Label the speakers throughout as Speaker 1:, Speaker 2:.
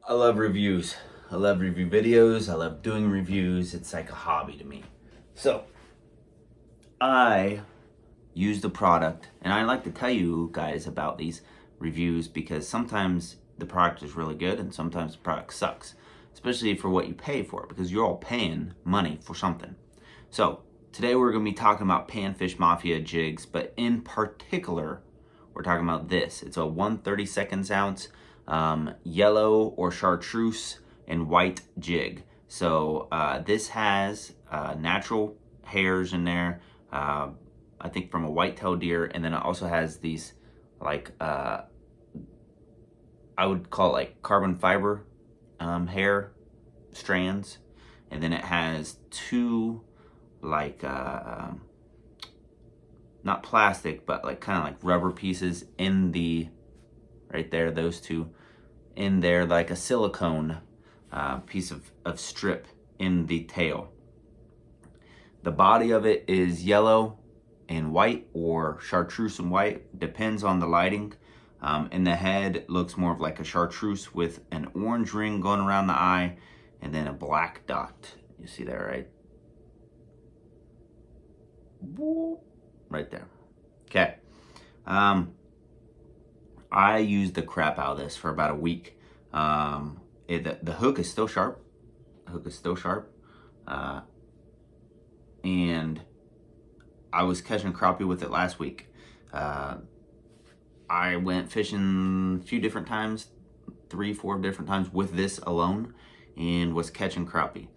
Speaker 1: I love reviews. I love review videos. I love doing reviews. It's like a hobby to me. So, I use the product, and I like to tell you guys about these reviews because sometimes the product is really good and sometimes the product sucks, especially for what you pay for it, because you're all paying money for something. So, today we're going to be talking about Panfish Mafia jigs, but in particular, we're talking about this. It's a 1/32 ounce yellow or chartreuse and white jig. So this has natural hairs in there, I think from a white-tailed deer, and then it also has these like I would call it like carbon fiber hair strands, and then it has two like not plastic, but like kind of like rubber pieces in the right there, those two in there, like a silicone piece of strip in the tail. The body of it is yellow and white or chartreuse and white, depends on the lighting. And the head looks more of like a chartreuse with an orange ring going around the eye and then a black dot. You see that, right? Right there. Okay. I used the crap out of this for about a week. The hook is still sharp. The hook is still sharp. And I was catching crappie with it last week. I went fishing a few different times, 3-4 different times with this alone, and was catching crappie.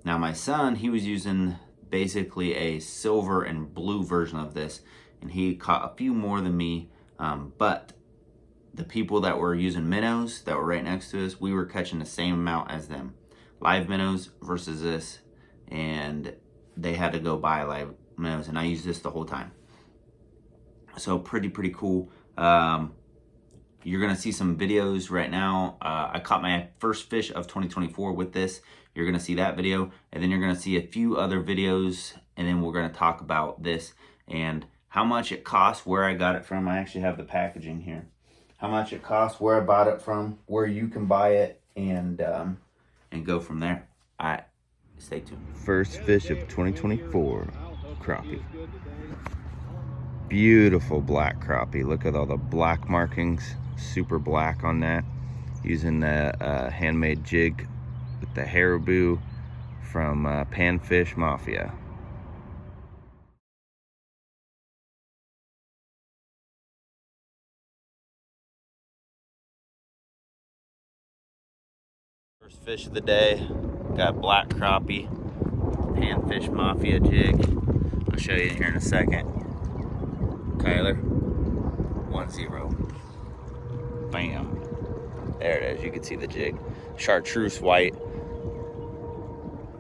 Speaker 1: Now my son, he was using basically a silver and blue version of this, and he caught a few more than me, but the people that were using minnows that were right next to us, we were catching the same amount as them. Live minnows versus this, and they had to go buy live minnows, and I used this the whole time. So pretty cool. You're gonna see some videos right now. I caught my first fish of 2024 with this. You're gonna see that video, and then you're gonna see a few other videos, and then we're gonna talk about this and how much it costs, where I got it from. I actually have the packaging here. How much it costs, where I bought it from, where you can buy it, and go from there. All right, stay tuned. First fish of 2024, crappie. Beautiful black crappie. Look at all the black markings, super black on that. Using the handmade jig with the Haribo from Panfish Mafia. First fish of the day, got black crappie, Panfish Mafia jig. I'll show you here in a second. Kyler, 1-0. Bam. There it is, you can see the jig. Chartreuse white.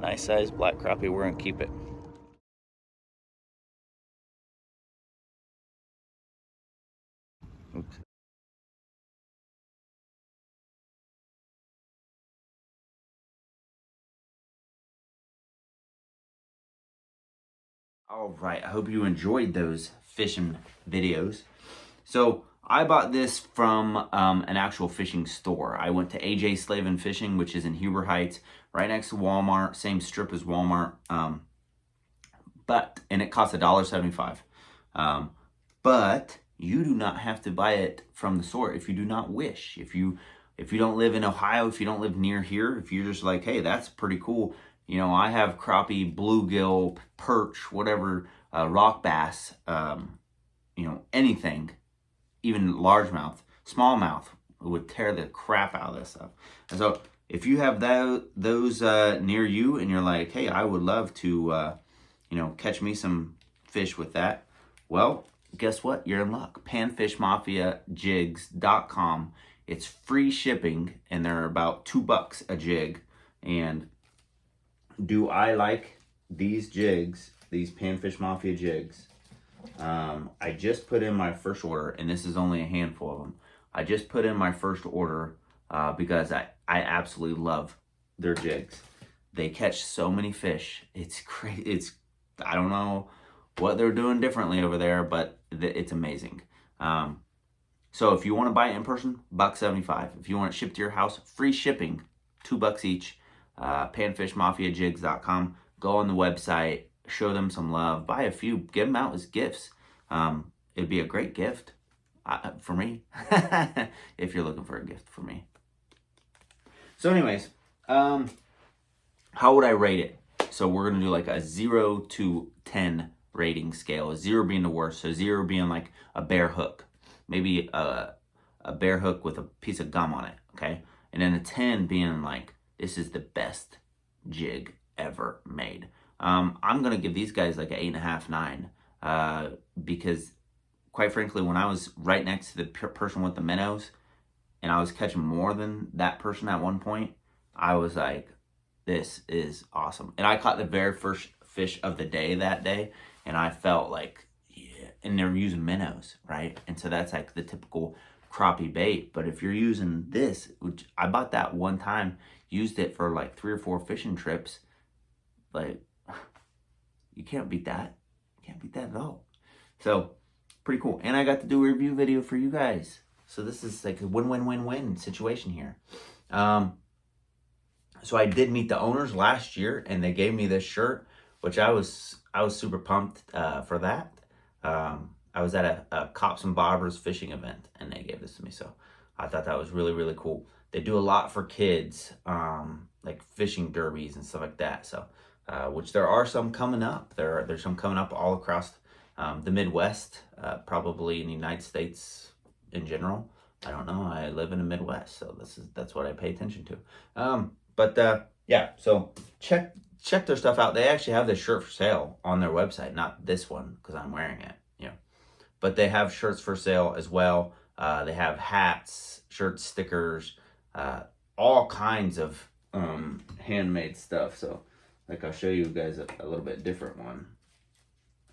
Speaker 1: Nice size black crappie, we're gonna keep it. Oops. All right, I hope you enjoyed those fishing videos. So I bought this from an actual fishing store. I went to AJ Slavin Fishing, which is in Huber Heights, right next to Walmart, same strip as Walmart. And it costs $1.75. But you do not have to buy it from the store if you do not wish. If you don't live in Ohio, if you don't live near here, if you're just like, hey, that's pretty cool. You know, I have crappie, bluegill, perch, whatever, rock bass, you know, anything, even largemouth, smallmouth would tear the crap out of this stuff. And so if you have those near you and you're like, hey, I would love to, you know, catch me some fish with that, well, guess what? You're in luck. Panfishmafiajigs.com. It's free shipping, and they're about $2 a jig. And do I like these jigs, these Panfish Mafia jigs? I just put in my first order, and this is only a handful of them. I just put in my first order because I absolutely love their jigs. They catch so many fish. It's crazy. I don't know what they're doing differently over there, but it's amazing. So if you want to buy it in person, $1.75. If you want it shipped to your house, free shipping, $2 each. Panfishmafiajigs.com. Go on the website, show them some love, buy a few, give them out as gifts. It'd be a great gift for me, if you're looking for a gift for me. So anyways, how would I rate it? So we're going to do like a 0 to 10 rating scale, 0 being the worst, so 0 being like a bare hook. Maybe a bare hook with a piece of gum on it, okay? And then a 10 being like, this is the best jig ever made. I'm going to give these guys like an 8.5, 9, because quite frankly, when I was right next to the person with the minnows and I was catching more than that person at one point, I was like, this is awesome. And I caught the very first fish of the day that day, and I felt like, and they're using minnows, right? And so that's like the typical crappie bait. But if you're using this, which I bought that one time, used it for like 3 or 4 fishing trips, like, you can't beat that. You can't beat that at all. So pretty cool. And I got to do a review video for you guys. So this is like a win-win-win-win situation here. So I did meet the owners last year, and they gave me this shirt, which I was super pumped for that. I was at a Cops and Bobbers fishing event, and they gave this to me, so I thought that was really, really cool. They do a lot for kids, like fishing derbies and stuff like that. So, which there are some coming up. There's some coming up all across the Midwest, probably in the United States in general. I don't know. I live in the Midwest, so that's what I pay attention to. Yeah, so check their stuff out. They actually have this shirt for sale on their website, not this one because I'm wearing it, but they have shirts for sale as well. They have hats, shirts, stickers, all kinds of handmade stuff. So like, I'll show you guys a little bit different one.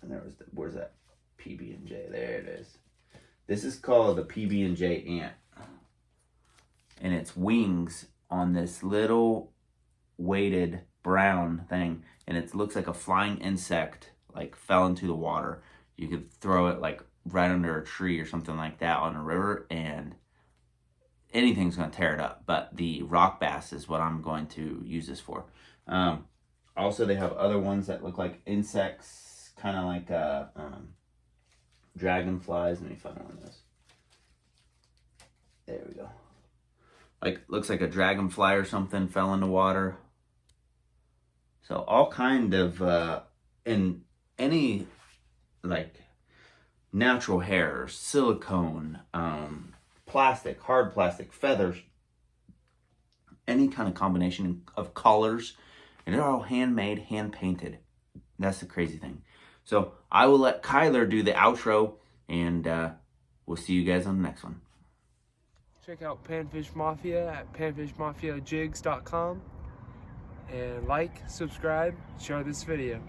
Speaker 1: And where's that PB&J? There it is. This is called the PB&J Ant, and it's wings on this little weighted brown thing, and it looks like a flying insect like fell into the water. You could throw it like right under a tree or something like that on a river, and anything's going to tear it up. But the rock bass is what I'm going to use this for. Also, they have other ones that look like insects, kind of like dragonflies. Let me find one of those. There we go. Like, looks like a dragonfly or something fell in the water. So all kind of, in any like natural hairs, silicone, plastic, hard plastic, feathers, any kind of combination of colors, and they're all handmade, hand painted. That's the crazy thing. So I will let Kyler do the outro, and we'll see you guys on the next one.
Speaker 2: Check out Panfish Mafia at panfishmafiajigs.com, and like, subscribe, share this video.